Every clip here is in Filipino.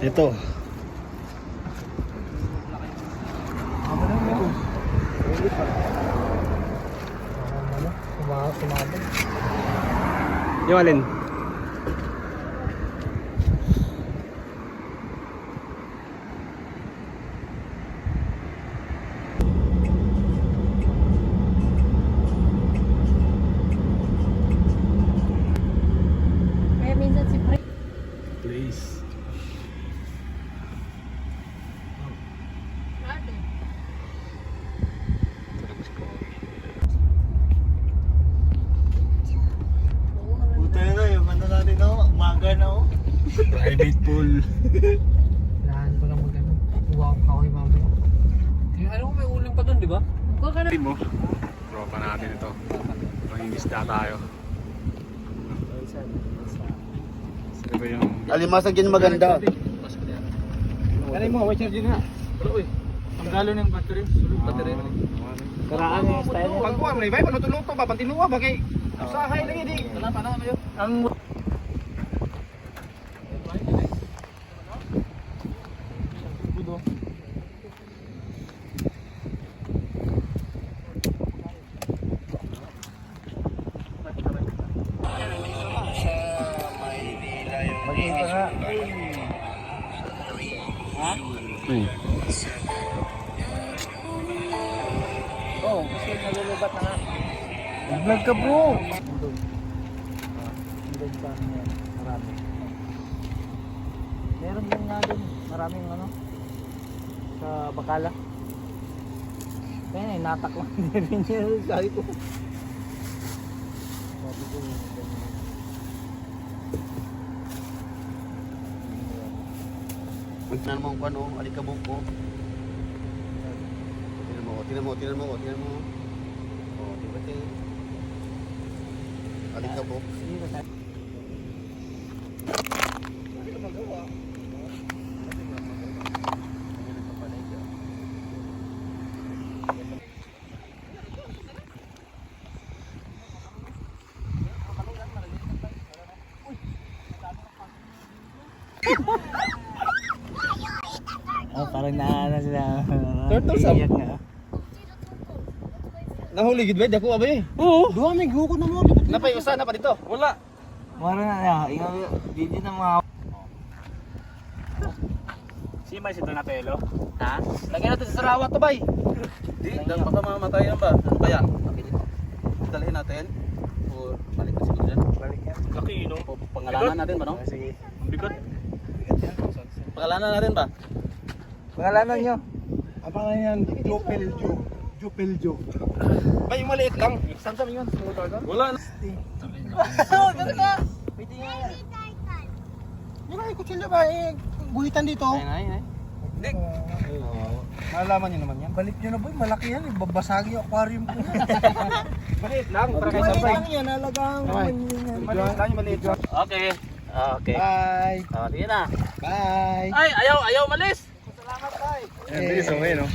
Ito. Yung alin? Kaya minsan si Pre. Please. Buta na yung ano natin na, umaga na oh. Private pool. Lahan ko lang mag-ano. Huwag ako kay mami. Ano ko may uling pa doon, di ba? Huwag ka na. Mo. Tropa natin ito. Pangingisda tayo. Sino ba yung... Alimasag yun maganda. Kanay mo, watcher din ha. Pero uy, ang galo ng battery. Sulog battery. Karaan yung style mo. Pagkuha mo na iba, panutulog to ba? Pantinuwa ba kay... Usahay lang hindi. Wala pa na kayo. Ang Mag-iinta nga. oh, kasi nalulubat na nga. Vlog ka bro. Hindi pa niya. Marami. Meron din nga doon. Maraming ano. Sa Bacala. Kaya natak lang din rin niya. Sabi ko. Sabi ko. Tignan mo kung ano, alikabok ko. Tignan mo. Oh, di ba tayo? Alikabok. Oh, parang naana sila. Turtles up. Iyak nga. Nahuli gid ba? Dako ba eh? Oo. Duha may guko na mo. Napay usa na pa dito. Wala. Mara na niya. Ingaw, hindi na mga... Si May sito na telo. Ha? Lagyan natin sa Sarawak to bay. Di, baka mamatayan ba? Ano kaya? Dalhin natin. O balik na siguro dyan. Balik yan. Laki no? O pangalanan natin ba no? Sige. Ang bigot. Pangalanan natin ba? Pangalanan nyo. Ang pangalan yan, Jopeljo. Jopeljo. Bay, maliit lang. Samsam yun. Wala na. Oh, ganun na. Pwede nga yan. Di ba, kutsilyo ba? Guhitan dito. Ay. Hindi. Malalaman nyo naman yan. Balik nyo na boy. Malaki yan. Babasagi yung aquarium ko. Maliit lang. Para kay Maliit Sabay. lang yan. Alagang Sabay. Maliit lang yung maliit lang. Okay. Okay. Bye. Sige na. Bye. Ay, ayaw malis. Salamat, bye. Ang bilis okay no?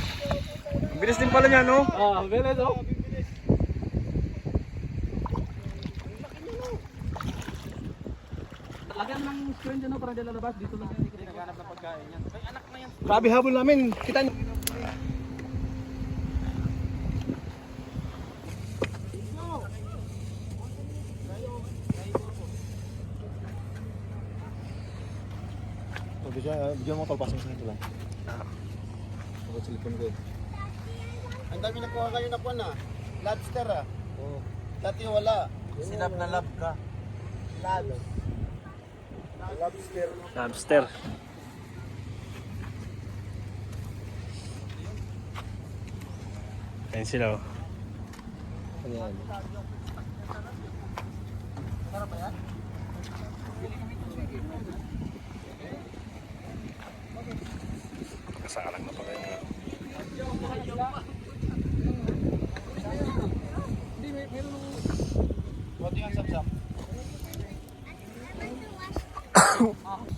Ang bilis din pala niya no? Ah, bilis oh. Lagyan ng screen dyan no para dyan lalabas. Dito lang hindi naghanap ng pagkain yan. Ay anak na yan. Grabe habol namin. Kita niyo. Bigyan mo talpasin sa ito lang. Ako silipon ko. Ang dami nakuha kayo na kuha na. Lobster ah. Oo. Dati wala. Sinap na lab ka. Lobster. Lobster. Ayan sila oh. Ayan. Kasalang na pala yun. Buti yung sapsap.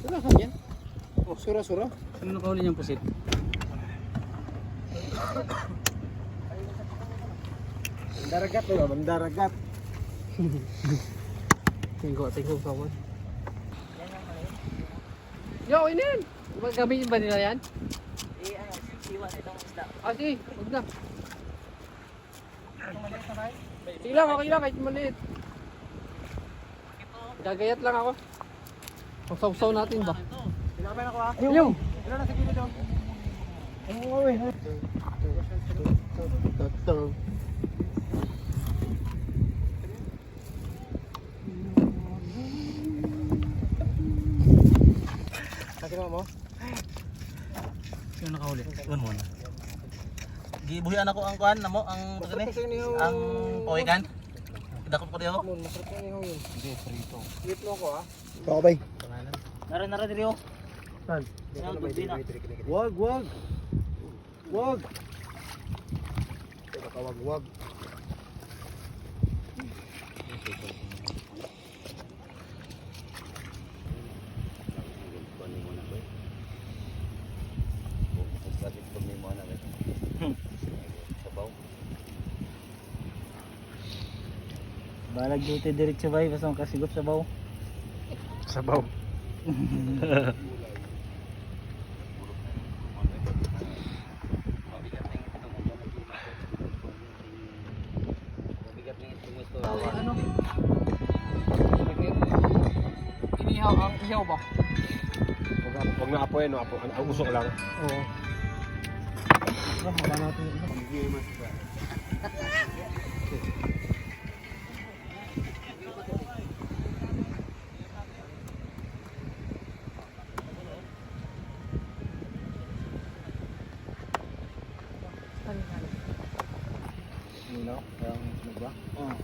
Sura ka yan? Oh, sura. Sino nakahuli niyang pusit? Bandaragat ba? Bandaragat. Tingko kawad. Yo, okay na yan. Gamitin ba nila yan? Iwan itong isda. Ah, sige. Huwag na. Sige lang, okay lang. Kahit maliit. Gagayat lang ako. Pagsaw-saw natin ba? Pinakabayan ako ha. Ayun! Ilan na sa gilid daw? Kasi mo? Sino nakahuli? Iwan mo na. Gibuhian ako ang kuan namo ang ang pawikan. Dakot ko diyo. Masarap na yung yun. Hindi, prito. Hit mo ako ha. Kakabay. Nara diri oh. Saan? Yan, tudbina. Wag, wag. Wag. Teka, wag, wag. Balag duty diretso bay basta kasigop sa baw. Sabaw. Ano? Inihaw ang ihaw ba? Huwag na apoy, no? Apo, ang usok lang. Oo. Wala natin. Nino? Parang nagba? Oo.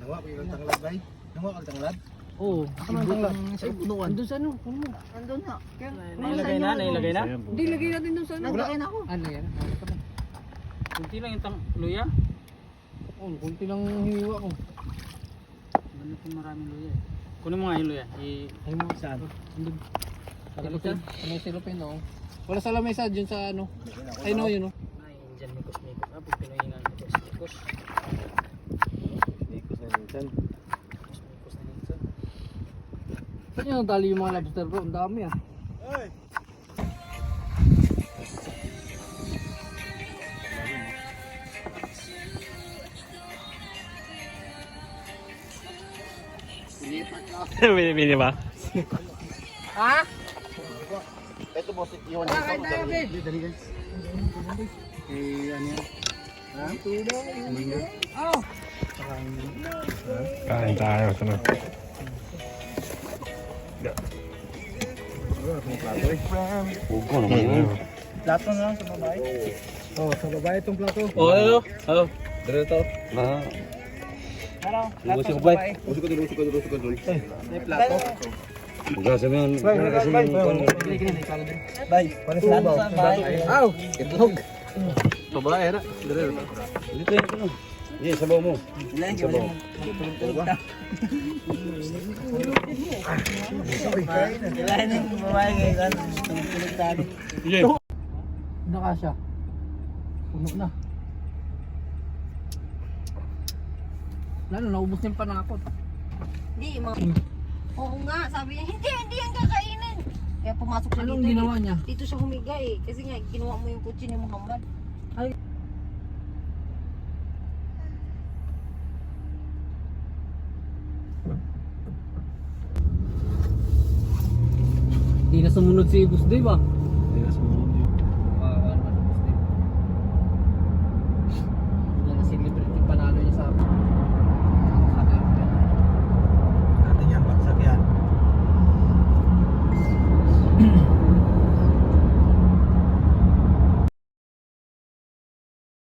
Nawa ko yung tanglad bay? Nawa ka tanglad? Oo. Ano ang tanglad? Sa upuan. Andun sa ano? Puno. Andun na. Nailagay na, nailagay na. Hindi, lagay natin dun sa ano. Naglagay na ako. Ano yan? Ano ka na? Kunti lang yung luya. Oo, kunti lang hiniwa ko. Ano po maraming luya eh. Kunin mo nga yung luya. Ay mo saan? Andun. Silupin. May silupin no. Wala sa lamesa dyan sa ano. Ay no, yun no. Ay, dyan mikos-mikos. Ah, pag pinahingan mikos-mikos. Nikos na minsan. Mikos na minsan. Saan yung tali yung mga lobster bro? Ang dami ah. Ay! Bini ba? Ha? Ito boss, iwan Bakit tayo, babe? Dali guys. Eh, ano yan? Ha? Oh. Kain tayo. Sunod. Hugo naman yun. Plato na lang sa babae. Oh, sa babae itong plato. Oh, hello. Hello. Dito. Na. Hello. Lumusok ko, bay. Usok ko dun. May plato. Hugasan mo yan. Hugasan mo yan. Bay. Plato sa babae. Aw, itlog. Babae na. Dito yan. Ano? Sige, sabaw mo. Sabaw. Kailangan yung babae ngayon. Tulog tayo. Sige. Naka siya. Puno na. Lalo, naubos na yung panakot. Hindi, mga... Oo nga, sabi niya, hindi yan kakainin. Kaya pumasok siya Anong dito. ginawa niya? Dito siya humiga eh. Kasi nga, kinuha mo yung kutsi ni Muhammad. Hindi na sumunod si Ibus, di ba?